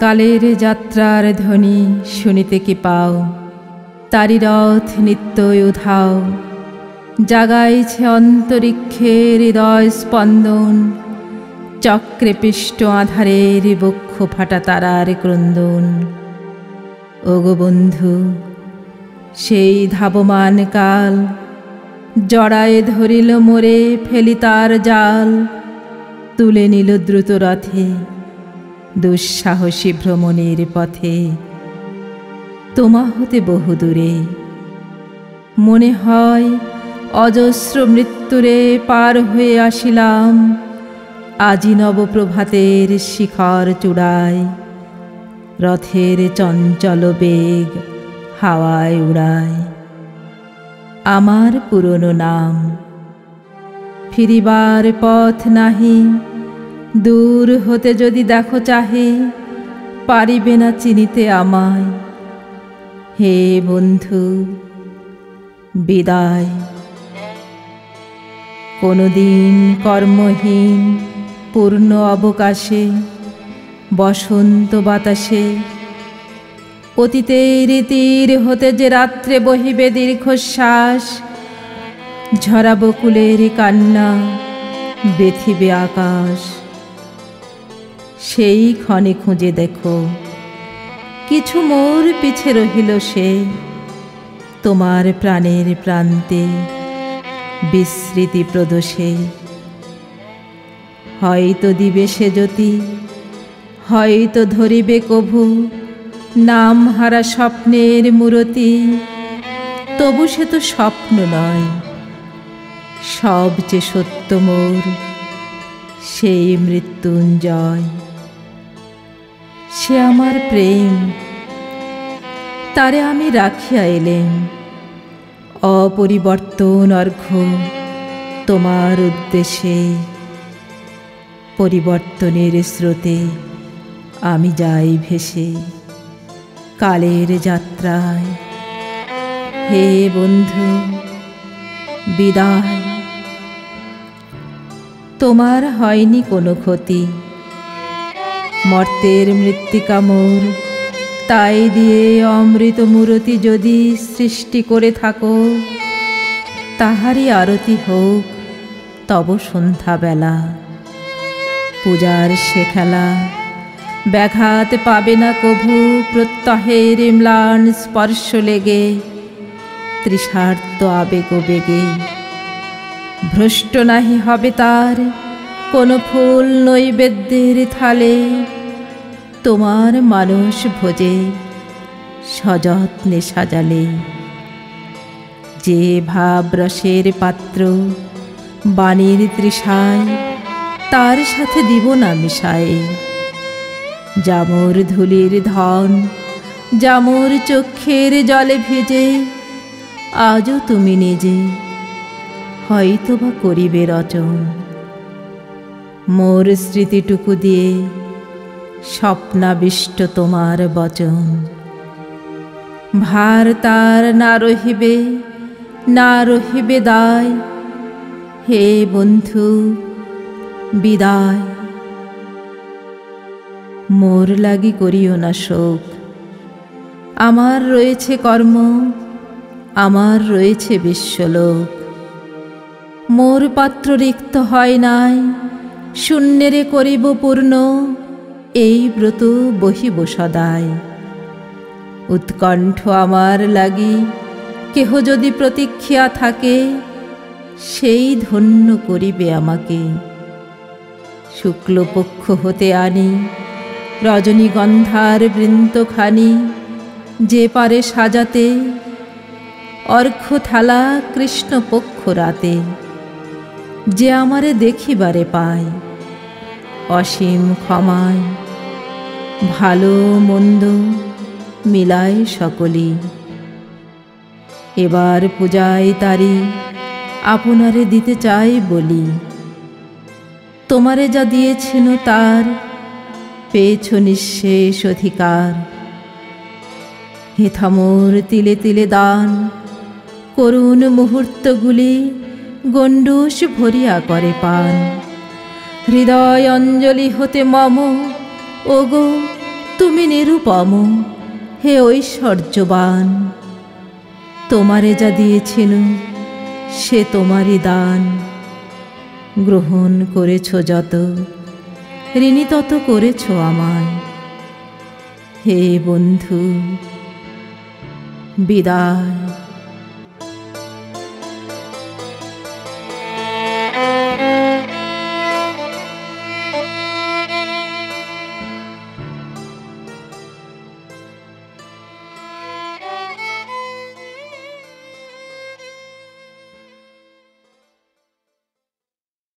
কালের যাত্রার ধ্বনি শুনিতে কি পাও, তারি রথ নিত্যই উধাও, জাগাইছে অন্তরিক্ষের হৃদয় স্পন্দন, চক্রে পিষ্ট আধারের বক্ষ ফাটা তারার ক্রন্দন। ওগো বন্ধু, সেই ধাবমান কাল জড়ায়ে ধরিল মোরে, ফেলি তার জাল, তুলে নিল দ্রুত রথে দুঃসাহসী ভ্রমণের পথে। তোমা হতে বহুদূরে মনে হয় অজস্র মৃত্যুরে পার হয়ে আসিলাম, আজি নবপ্রভাতের শিখর চূড়ায়, রথের চঞ্চল বেগ হাওয়ায় উড়ায় আমার পুরনো নাম। ফিরিবার পথ নাহি, দূর হতে যদি দেখো চাহে, পারিবে না চিনিতে আমায়। হে বন্ধু, বিদায়। কোনোদিন কর্মহীন পূর্ণ অবকাশে, বসন্ত বাতাসে, অতীতের তীর হতে যে রাত্রে বহিবে দীর্ঘশ্বাস, ঝরা বকুলের কান্না বেথিবে আকাশ। সেই ক্ষণে খুঁজে দেখো, কিছু মোর পিছে রহিল সে, তোমার প্রাণের প্রান্তে বিস্মৃতি প্রদোষে। হয়তো দিবে সে জ্যোতি, হয়তো ধরিবে কভু নাম হারা স্বপ্নের মূরতি, তবু সে তো স্বপ্ন নয়, সবচেয়ে সত্য মোর সেই মৃত্যুঞ্জয়। সে আমার প্রেম, তারে আমি রাখিয়া এলেম, অপরিবর্তন অর্ঘ্য তোমার উদ্দেশ্যে। পরিবর্তনের স্রোতে আমি যাই ভেসে কালের যাত্রায়। হে বন্ধু, বিদায়। তোমার হয়নি কোনো ক্ষতি, মর্তের মৃত্তিকা মোর, তাই দিয়ে অমৃত মূরতি যদি সৃষ্টি করে থাকো, তাহারই আরতি হোক তব সন্ধ্যাবেলা। পূজার সে খেলা ব্যাঘাত পাবে না কভু, প্রত্যহের ম্লান স্পর্শ লেগে তৃষার্ত আবেগ বেগে। ভ্রষ্ট নাহি হবে তার কোনো ফুল নৈবেদ্যের থালে, তোমার মানস ভোজে সযত্নে সাজালে। যে ভাবরসের পাত্র বাণীর তৃষায়, তার সাথে দিব না মিশায়ে। জামর ধুলির ধন, জামর চক্ষের জলে ভিজে, আজও তুমি নিজে হয়তো বা করিবে রচন। মোর স্মৃতিটুকু দিয়ে স্বপ্নাবিষ্ট তোমার বচন। ভার তার না রহিবে, না রহিবে দায়। হে বন্ধু, বিদায়। মোর লাগি করিও না শোক, আমার রয়েছে কর্ম, আমার রয়েছে বিশ্বলোক। মোর পাত্র রিক্ত হয় নাই, শূন্যেরে করিব পূর্ণ, এই ব্রত বহিব সদায়। উৎকণ্ঠ আমার লাগি কেহ যদি প্রতীক্ষা থাকে, সেই ধন্য করিবে আমাকে। শুক্লপক্ষ হতে আনি রজনীগন্ধার বৃন্তখানি, যে পারে সাজাতে অর্ঘ্য থালা কৃষ্ণপক্ষ রাতে। যে আমারে দেখিবারে পায় অসীম ক্ষমায়, ভালো মন্দ মিলায় সকলি। এবার পূজায় তারি আপনারে দিতে চাই বলি, তোমারে যা দিয়েছেন তার পেয়েছ নিঃশেষ অধিকার। হেথা মোর তিলে তিলে দান, করুণ মুহূর্তগুলি গণ্ডূষ ভরিয়া করে পান। হৃদয় অঞ্জলি হতে মম, ওগো তুমি নিরুপম, হে ঐশ্বর্যবান। তোমারে যা দিয়েছেন সে তোমারই দান। গ্রহণ করেছ যত, ঋণী তত করেছ আমায়। হে বন্ধু, বিদায়।